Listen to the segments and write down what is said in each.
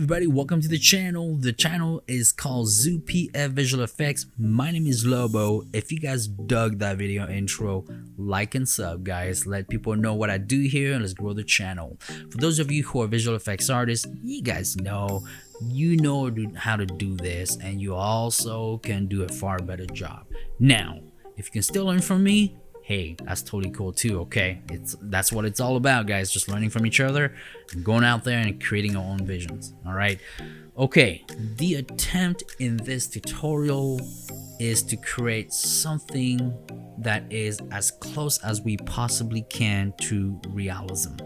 everybody, welcome to the channel. The channel is called ZooPF Visual Effects. My name is Lobo. If you guys dug that video intro, like and sub, guys. Let people know what I do here and let's grow the channel. For those of you who are visual effects artists, you guys know how to do this, and you also can do a far better job. Now, if you can still learn from me, hey, that's totally cool too. Okay, that's what it's all about, guys. Just learning from each other and going out there and creating our own visions. All right, okay, the attempt in this tutorial is to create something that is as close as we possibly can to realism,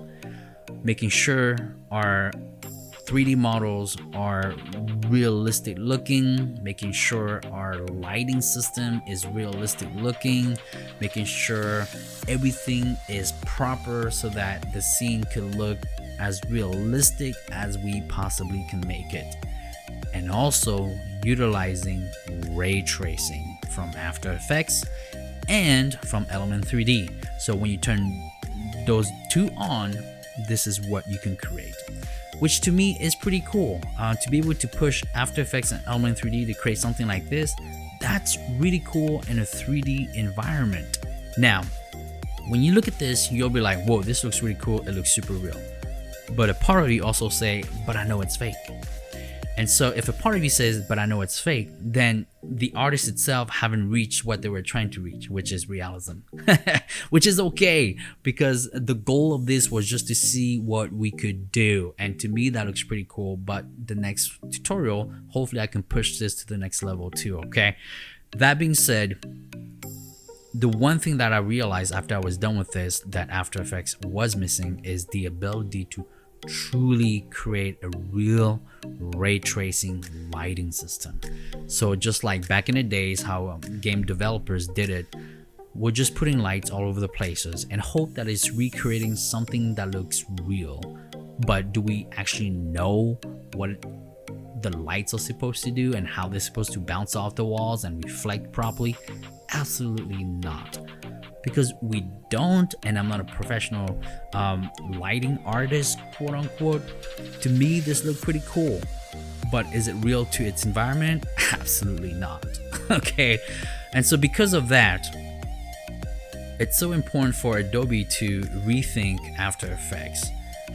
making sure our 3D models are realistic looking, making sure our lighting system is realistic looking, making sure everything is proper so that the scene can look as realistic as we possibly can make it. And also utilizing ray tracing from After Effects and from Element 3D. So when you turn those two on, this is what you can create, which to me is pretty cool. To be able to push After Effects and Element 3D to create something like this, that's really cool in a 3D environment. Now, when you look at this, you'll be like, whoa, this looks really cool, it looks super real. But a part of you also say, but I know it's fake. And so if a part of you says, but I know it's fake, then the artist itself haven't reached what they were trying to reach, which is realism. Which is okay, because the goal of this was just to see what we could do. And to me, that looks pretty cool. But the next tutorial, hopefully I can push this to the next level too, okay? That being said, the one thing that I realized after I was done with this that After Effects was missing is the ability to truly create a real ray tracing lighting system. So just like back in the days how game developers did it, we're just putting lights all over the places and hope that it's recreating something that looks real. But do we actually know what the lights are supposed to do and how they're supposed to bounce off the walls and reflect properly? Absolutely not, because we don't. And I'm not a professional lighting artist, quote unquote. To me, this looked pretty cool, but is it real to its environment? Absolutely not. Okay, and so because of that, it's so important for Adobe to rethink After Effects.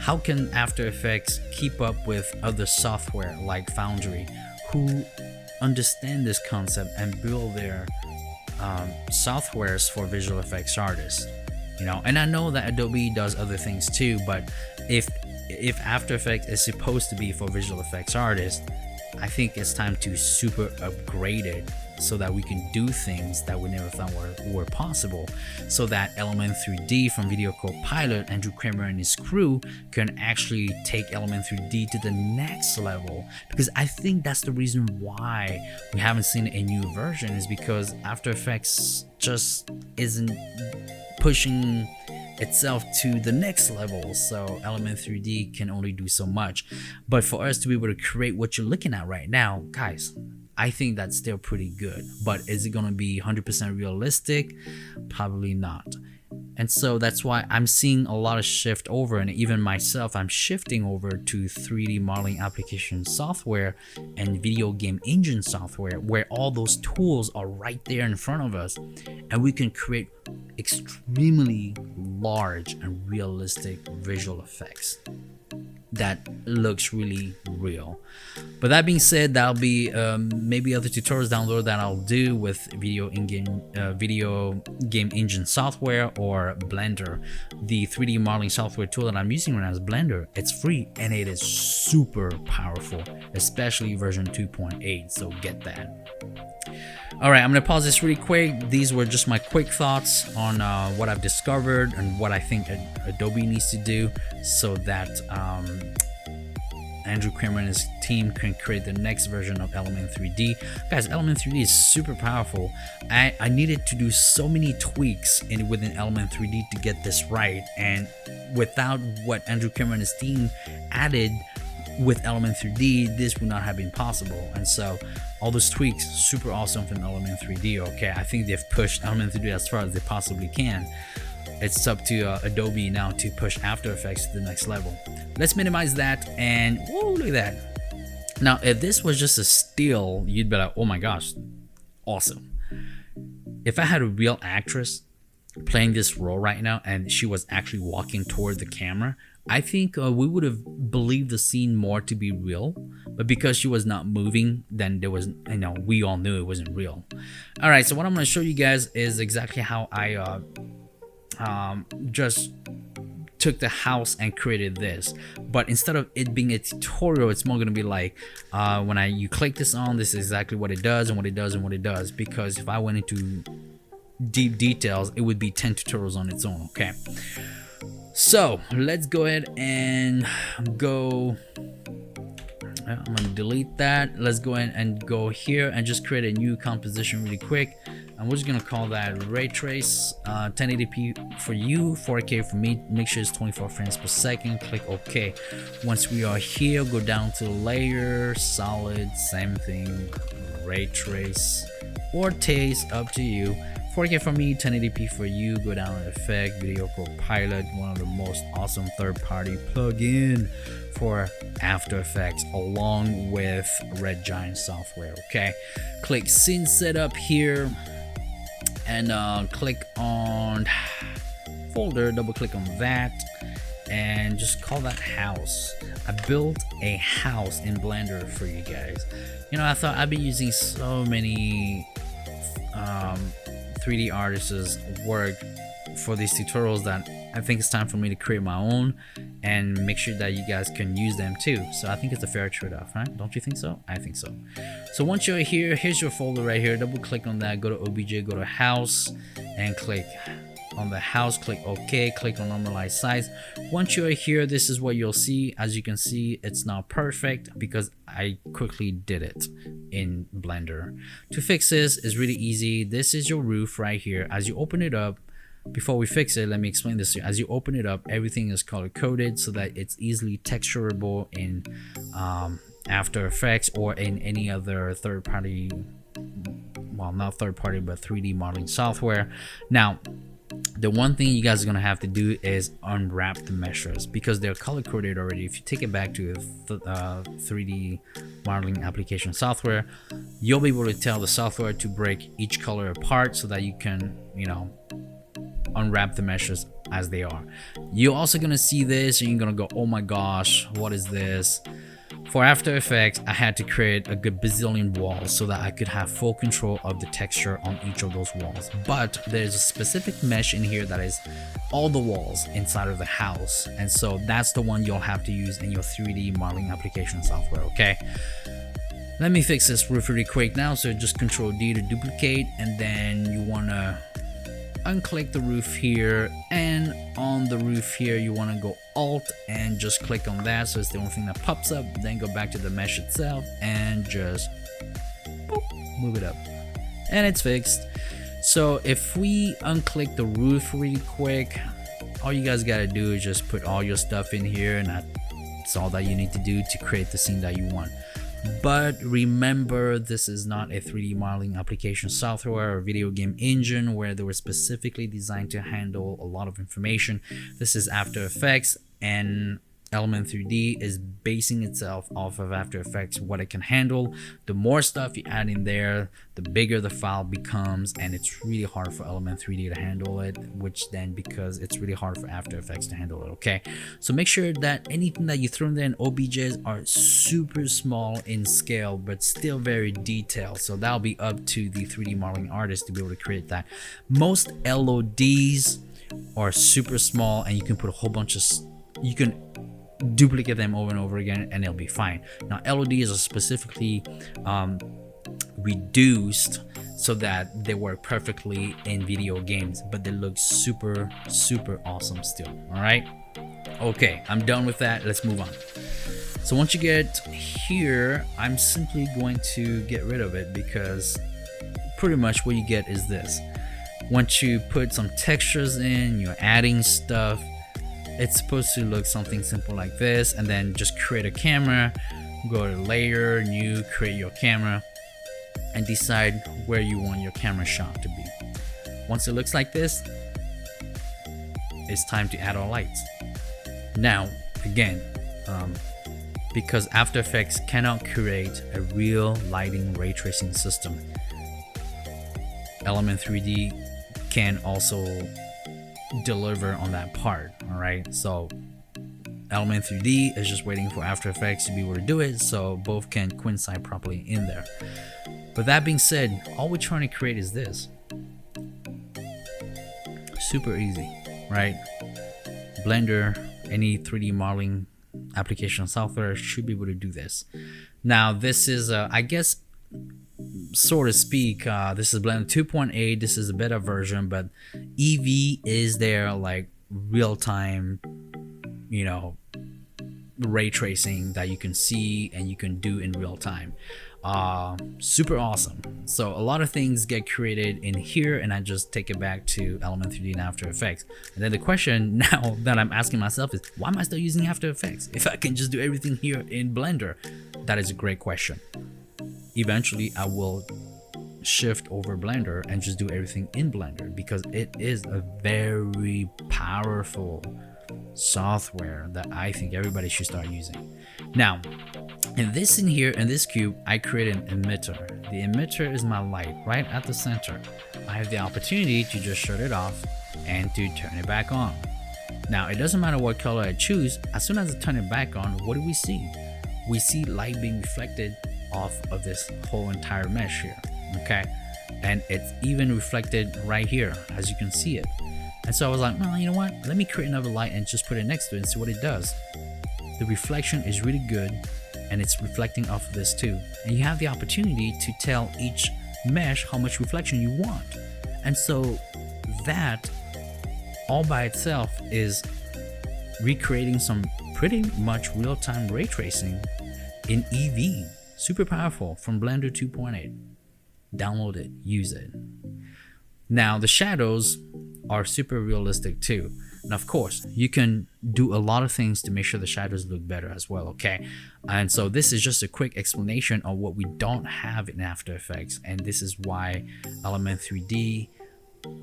How can After Effects keep up with other software like Foundry, who understand this concept and build their softwares for visual effects artists? And I know that Adobe does other things too, but if After Effects is supposed to be for visual effects artists, I think it's time to super upgrade it so that we can do things that we never thought were possible, so that Element 3D from Videocopilot, Andrew Kramer and his crew, can actually take Element 3D to the next level. Because I think that's the reason why we haven't seen a new version, is because After Effects just isn't pushing itself to the next level. So Element 3D can only do so much. But for us to be able to create what you're looking at right now, guys, I think that's still pretty good. But is it going to be 100% realistic? Probably not. And so that's why I'm seeing a lot of shift over, and even myself, I'm shifting over to 3D modeling application software and video game engine software, where all those tools are right there in front of us, and we can create extremely large and realistic visual effects that looks really real. But that being said, that'll be maybe other tutorials down the road that I'll do with video game engine software or Blender. The 3D modeling software tool that I'm using right now is Blender. It's free and it is super powerful, especially version 2.8, so get that. All right, I'm gonna pause this really quick. These were just my quick thoughts on what I've discovered and what I think Adobe needs to do so that Andrew Kramer and his team can create the next version of Element 3D. Guys, Element 3D is super powerful. I needed to do so many tweaks within Element 3D to get this right, and without what Andrew Kramer and his team added with Element 3D, this would not have been possible. And so all those tweaks, super awesome from Element 3D. Okay, I think they've pushed Element 3D as far as they possibly can. It's up to Adobe now to push After Effects to the next level. Let's minimize that, and whoa, look at that. Now, if this was just a still, you'd be like, oh my gosh, awesome. If I had a real actress playing this role right now and she was actually walking toward the camera, I think we would have believed the scene more to be real. But because she was not moving, then there was, we all knew it wasn't real. All right, so what I'm going to show you guys is exactly how I just took the house and created this. But instead of it being a tutorial, it's more going to be like when you click this on, this is exactly what it does and what it does and what it does. Because if I went into deep details, it would be 10 tutorials on its own. Okay, so let's go ahead and go. I'm gonna delete that. Let's go ahead and go here and just create a new composition really quick. And we're just gonna call that ray trace, 1080p for you, 4K for me. Make sure it's 24 frames per second. Click OK. Once we are here, go down to layer, solid, same thing, ray trace or taste, up to you. 4K for me, 1080p for you. Go down to effect, Videocopilot, one of the most awesome third-party plugin for After Effects, along with Red Giant software. Okay, click Scene Setup here, and click on Folder. Double click on that, and just call that House. I built a house in Blender for you guys. I thought I'd be using so many 3D artists' work for these tutorials that I think it's time for me to create my own and make sure that you guys can use them too. So I think it's a fair trade-off, right? Don't you think so? I think so. So once you're here, here's your folder right here. Double click on that, go to OBJ, go to House, and click on the house, click OK, click on normalize size. Once you're here, this is what you'll see. As you can see, it's not perfect because I quickly did it in Blender. To fix this is really easy. This is your roof right here. As you open it up, before we fix it, let me explain this to you. As you open it up, everything is color coded so that it's easily texturable in After Effects or in any other third-party, well, not third-party, but 3D modeling software. Now, the one thing you guys are gonna have to do is unwrap the meshes because they're color coded already. If you take it back to 3D modeling application software, you'll be able to tell the software to break each color apart so that you can, unwrap the meshes as they are. You're also gonna see this and you're gonna go, oh my gosh, what is this? For After Effects, I had to create a good bazillion walls so that I could have full control of the texture on each of those walls. But there's a specific mesh in here that is all the walls inside of the house. And so that's the one you'll have to use in your 3D modeling application software, okay? Let me fix this roof really quick now. So just Control D to duplicate, and then you wanna unclick the roof here, and on the roof here you want to go Alt and just click on that so it's the only thing that pops up. Then go back to the mesh itself and just boop, move it up, and it's fixed. So if we unclick the roof really quick, all you guys got to do is just put all your stuff in here, and that's all that you need to do to create the scene that you want. But remember, this is not a 3D modeling application software or video game engine where they were specifically designed to handle a lot of information. This is After Effects, and Element 3D is basing itself off of After Effects, what it can handle. The more stuff you add in there, the bigger the file becomes, and it's really hard for Element 3D to handle it, which then because it's really hard for After Effects to handle it, okay? So make sure that anything that you throw in there in OBJs are super small in scale, but still very detailed. So that'll be up to the 3D modeling artist to be able to create that. Most LODs are super small, and you can put a whole bunch of, you can duplicate them over and over again and it'll be fine. Now LODs are specifically reduced so that they work perfectly in video games, but they look super awesome still. All right, okay, I'm done with that. Let's move on. So once you get here, I'm simply going to get rid of it because pretty much what you get is this. Once you put some textures in, you're adding stuff, it's supposed to look something simple like this, and then just create a camera, go to layer, new, create your camera, and decide where you want your camera shot to be. Once it looks like this, it's time to add our lights. Now, again, because After Effects cannot create a real lighting ray tracing system. Element 3D can also deliver on that part. All right, so Element 3D is just waiting for After Effects to be able to do it, so both can coincide properly in there. But that being said, all we're trying to create is this. Super easy, right? Blender, any 3D modeling application software should be able to do this. Now this is I guess, so to speak, this is Blender 2.8. this is a beta version, but EV is their like real-time, you know, ray tracing that you can see and you can do in real time. Super awesome. So a lot of things get created in here, and I just take it back to Element 3D and After Effects. And then the question now that I'm asking myself is, why am I still using After Effects if I can just do everything here in Blender? That is a great question. Eventually I will shift over Blender and just do everything in Blender, because it is a very powerful software that I think everybody should start using. Now, in here in this cube, I create an emitter. The emitter is my light right at the center. I have the opportunity to just shut it off and to turn it back on. Now, it doesn't matter what color I choose. As soon as I turn it back on, what do we see? We see light being reflected off of this whole entire mesh here. Okay, and it's even reflected right here, as you can see it. And so I was like, well, you know what, let me create another light and just put it next to it and see what it does. The reflection is really good, and it's reflecting off of this too. And you have the opportunity to tell each mesh how much reflection you want. And so that all by itself is recreating some pretty much real-time ray tracing in EV. Super powerful from Blender 2.8. Download it, use it. Now the shadows are super realistic too. And of course, you can do a lot of things to make sure the shadows look better as well, okay? And so this is just a quick explanation of what we don't have in After Effects, and this is why Element 3D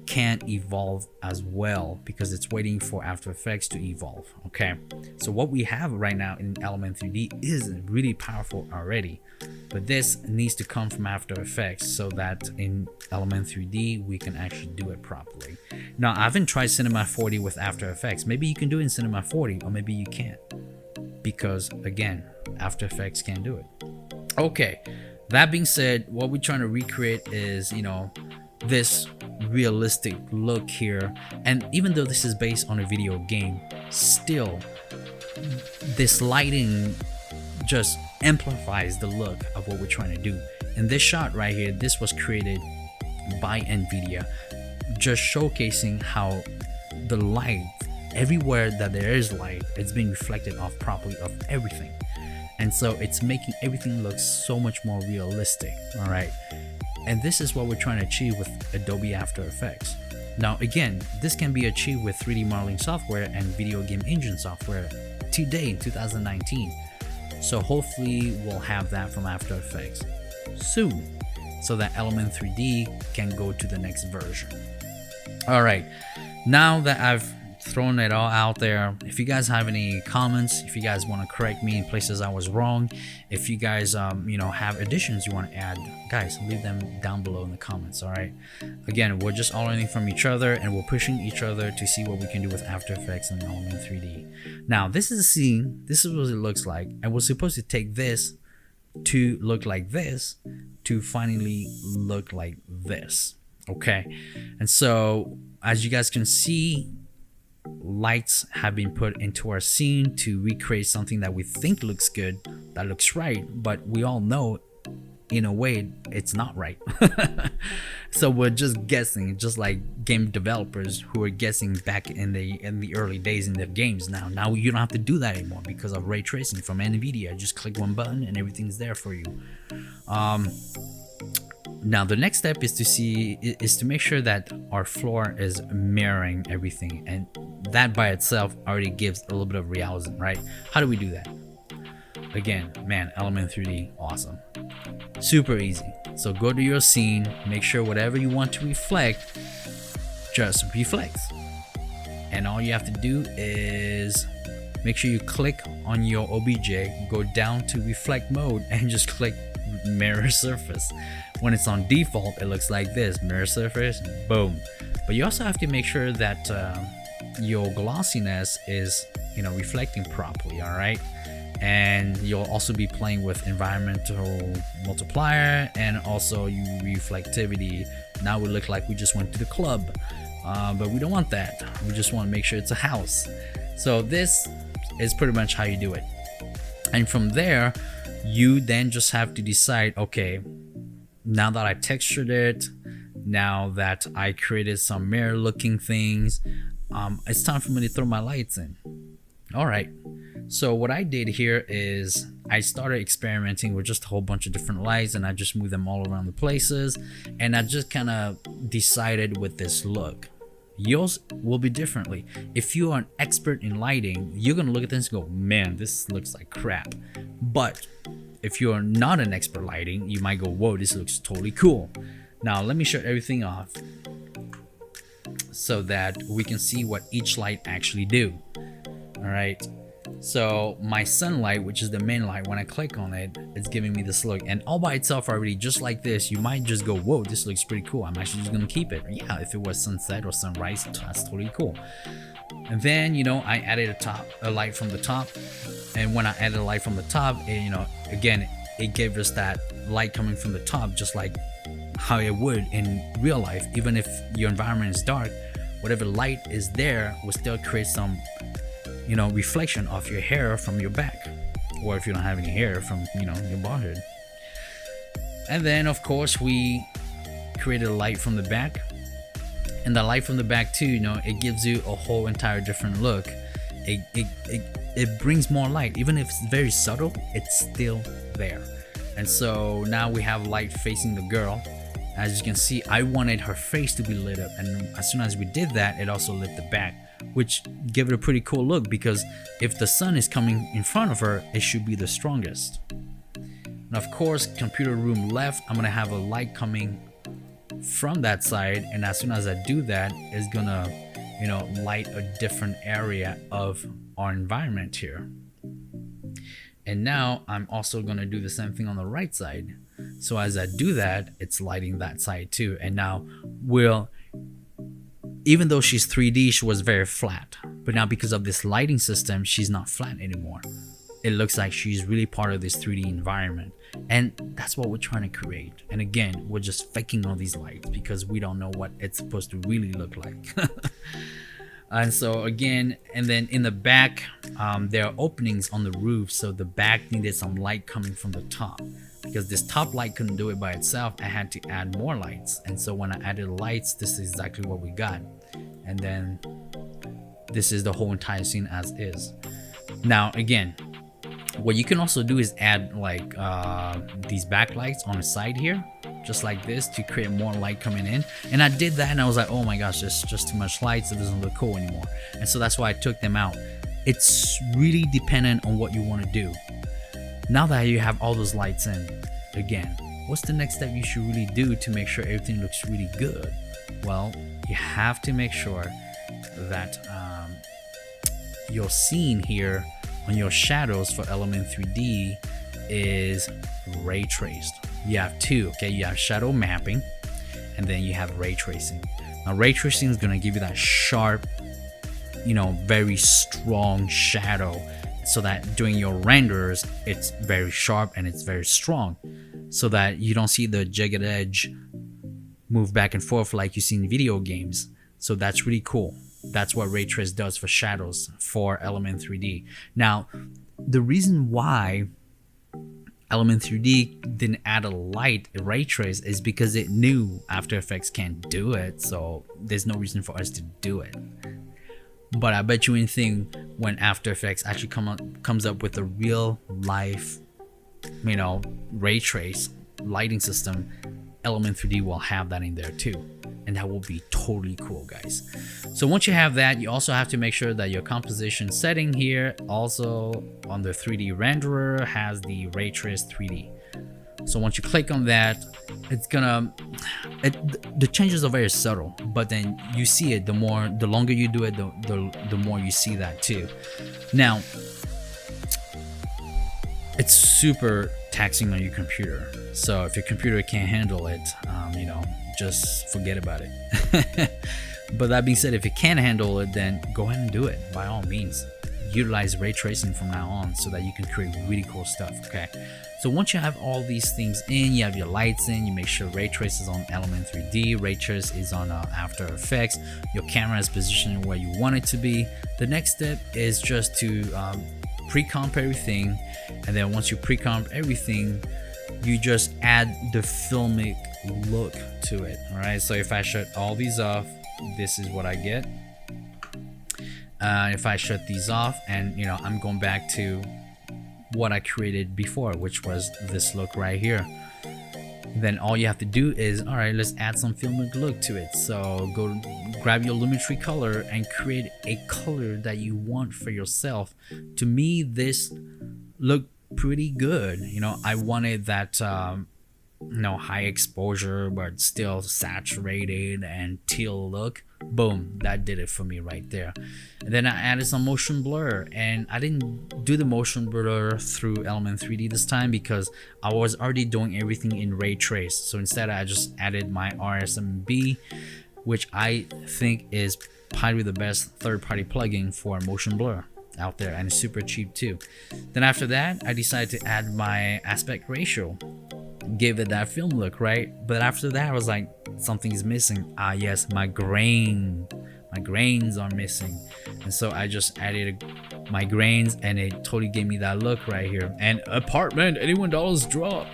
can't evolve as well, because it's waiting for After Effects to evolve, okay? So what we have right now in Element 3D is really powerful already, but this needs to come from After Effects so that in Element 3D we can actually do it properly. Now, I haven't tried Cinema 4D with After Effects. Maybe you can do it in Cinema 4D, or maybe you can't, because again, After Effects can't do it. Okay, that being said, what we're trying to recreate is, you know, this realistic look here. And even though this is based on a video game, still this lighting just amplifies the look of what we're trying to do. In this shot right here, this was created by NVIDIA, just showcasing how the light, everywhere that there is light, it's being reflected off properly of everything. And so it's making everything look so much more realistic. All right, and this is what we're trying to achieve with Adobe After Effects. Now again, this can be achieved with 3D modeling software and video game engine software today in 2019. So hopefully we'll have that from After Effects soon, so that Element 3D can go to the next version. All right, now that I've thrown it all out there, if you guys have any comments, if you guys want to correct me in places I was wrong, if you guys you know, have additions you want to add, guys, leave them down below in the comments. All right, again, we're just all learning from each other, and we're pushing each other to see what we can do with After Effects and Element 3D. Now this is a scene, this is what it looks like, and we're supposed to take this to look like this to finally look like this. Okay, and so as you guys can see, lights have been put into our scene to recreate something that we think looks good, that looks right, but we all know in a way it's not right. So we're just guessing, just like game developers who were guessing back in the early days in their games. Now you don't have to do that anymore because of ray tracing from NVIDIA. Just click one button and everything's there for you. Now the next step is to make sure that our floor is mirroring everything, and that by itself already gives a little bit of realism, right? How do we do that? Again, man, Element 3D, awesome, super easy. So go to your scene, make sure whatever you want to reflect just reflects, and all you have to do is make sure you click on your OBJ, go down to reflect mode, and just click mirror surface. When it's on default, it looks like this: mirror surface, boom. But you also have to make sure that your glossiness is, reflecting properly. All right, and you'll also be playing with environmental multiplier and also reflectivity. Now we look like we just went to the club, but we don't want that. We just want to make sure it's a house. So this is pretty much how you do it. And from there, you then just have to decide, okay, now that I textured it, now that I created some mirror looking things, it's time for me to throw my lights in. All right, so what I did here is I started experimenting with just a whole bunch of different lights, and I just moved them all around the places, and I just kind of decided with this look. Yours will be differently. If you are an expert in lighting, you're gonna look at this and go, man, this looks like crap. But if you are not an expert lighting, you might go, whoa, this looks totally cool. Now let me shut everything off so that we can see what each light actually do. All right, so my sunlight, which is the main light, when I click on it, it's giving me this look, and all by itself already, just like this, you might just go, whoa, this looks pretty cool. I'm actually just gonna keep it. Yeah, if it was sunset or sunrise, that's totally cool. And then I added a light from the top, and when I added a light from the top, again, it gave us that light coming from the top, just like how it would in real life. Even if your environment is dark, whatever light is there will still create some reflection of your hair from your back, or if you don't have any hair, from your bald head. And then of course we created a light from the back, and the light from the back too, it gives you a whole entire different look. It brings more light. Even if it's very subtle, it's still there. And so now we have light facing the girl. As you can see, I wanted her face to be lit up, and as soon as we did that, it also lit the back, which gave it a pretty cool look, because if the sun is coming in front of her, it should be the strongest. And of course, computer room left, I'm gonna have a light coming from that side, and as soon as I do that, it's gonna light a different area of our environment here. And now I'm also gonna do the same thing on the right side. So as I do that, it's lighting that side too. And now even though she's 3D, she was very flat, but now because of this lighting system, she's not flat anymore. It looks like she's really part of this 3D environment, and that's what we're trying to create. And again, we're just faking all these lights because we don't know what it's supposed to really look like. And so again, and then in the back, there are openings on the roof, so the back needed some light coming from the top. Because this top light couldn't do it by itself, I had to add more lights. And so when I added lights, this is exactly what we got. And then this is the whole entire scene as is. Now again, what you can also do is add like these backlights on the side here, just like this, to create more light coming in. And I did that, and I was like, oh my gosh, there's just too much lights, it doesn't look cool anymore. And so that's why I took them out. It's really dependent on what you want to do. Now that you have all those lights in, again, what's the next step you should really do to make sure everything looks really good? Well, you have to make sure that your scene here on your shadows for Element 3D is ray traced. You have two, okay? You have shadow mapping, and then you have ray tracing. Now, ray tracing is gonna give you that sharp, very strong shadow, so that during your renders, it's very sharp and it's very strong, so that you don't see the jagged edge move back and forth like you see in video games. So that's really cool. That's what ray trace does for shadows for Element 3D. Now, the reason why Element 3D didn't add a ray trace is because it knew After Effects can't do it, so there's no reason for us to do it. But I bet you anything, when After Effects actually comes up with a real life, ray trace lighting system, Element 3D will have that in there too. And that will be totally cool, guys. So once you have that, you also have to make sure that your composition setting here, also on the 3D renderer, has the ray trace 3D. So once you click on that, it's gonna the changes are very subtle, but then you see it the longer you do it, the more you see that too. Now, it's super taxing on your computer, so if your computer can't handle it, just forget about it. But that being said, if it can handle it, then go ahead and do it by all means. Utilize ray tracing from now on so that you can create really cool stuff. Okay, so once you have all these things in, you have your lights in, you make sure ray trace is on Element 3D, ray trace is on After Effects, your camera is positioned where you want it to be. The next step is just to pre-comp everything, and then once you pre-comp everything, you just add the filmic look to it. All right, so if I shut all these off, this is what I get. If I shut these off, and I'm going back to what I created before, which was this look right here, then all you have to do is, all right, let's add some filmic look to it. So go grab your Lumetri color and create a color that you want for yourself. To me, this looked pretty good. I wanted that high exposure but still saturated and teal look. Boom, that did it for me right there. And then I added some motion blur, and I didn't do the motion blur through Element 3D this time because I was already doing everything in ray trace. So instead I just added my RSMB, which I think is probably the best third-party plugin for motion blur out there, and it's super cheap too. Then after that, I decided to add my aspect ratio, give it that film look, right? But after that, I was like, something's missing. Yes, my grains are missing, and so I just added my grains, and it totally gave me that look right here. And apartment $81 drop,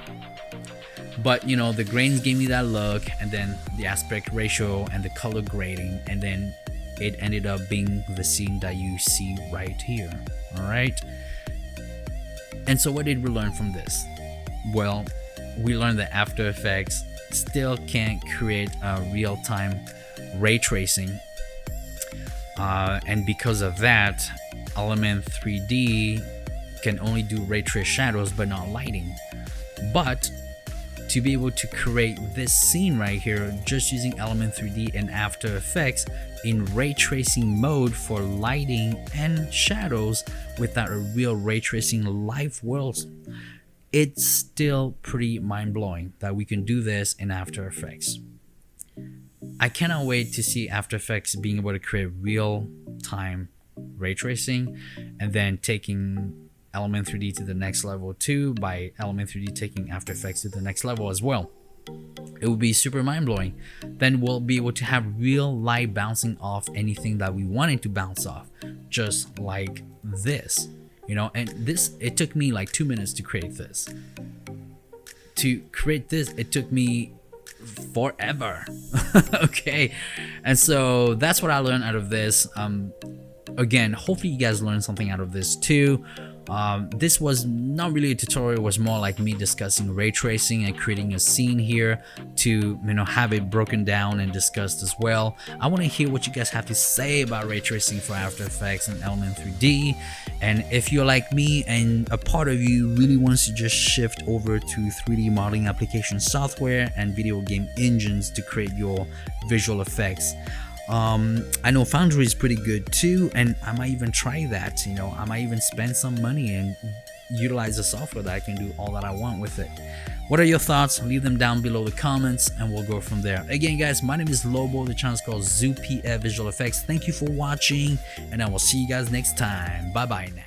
but the grains gave me that look, and then the aspect ratio and the color grading, and then it ended up being the scene that you see right here. All right, and so what did we learn from this? Well, we learned that After Effects still can't create real-time ray tracing, and because of that, Element 3D can only do ray trace shadows but not lighting. But to be able to create this scene right here just using Element 3D and After Effects in ray tracing mode for lighting and shadows without a real ray tracing live world, it's still pretty mind-blowing that we can do this in After Effects. I cannot wait to see After Effects being able to create real-time ray tracing, and then taking Element 3D to the next level too, by Element 3D taking After Effects to the next level as well. It will be super mind-blowing. Then we'll be able to have real light bouncing off anything that we wanted to bounce off, just like this. And this, it took me like 2 minutes to create this. To create this, it took me forever. Okay, and so that's what I learned out of this. Again, hopefully you guys learned something out of this too. This was not really a tutorial, it was more like me discussing ray tracing and creating a scene here to have it broken down and discussed as well. I want to hear what you guys have to say about ray tracing for After Effects and Element 3D, and if you're like me and a part of you really wants to just shift over to 3D modeling application software and video game engines to create your visual effects. I know Foundry is pretty good too, and I might even try that. I might even spend some money and utilize the software that I can do all that I want with it. What are your thoughts? Leave them down below the comments and we'll go from there. Again guys, my name is Lobo, the channel is called ZooPF Visual Effects. Thank you for watching, and I will see you guys next time. Bye bye now.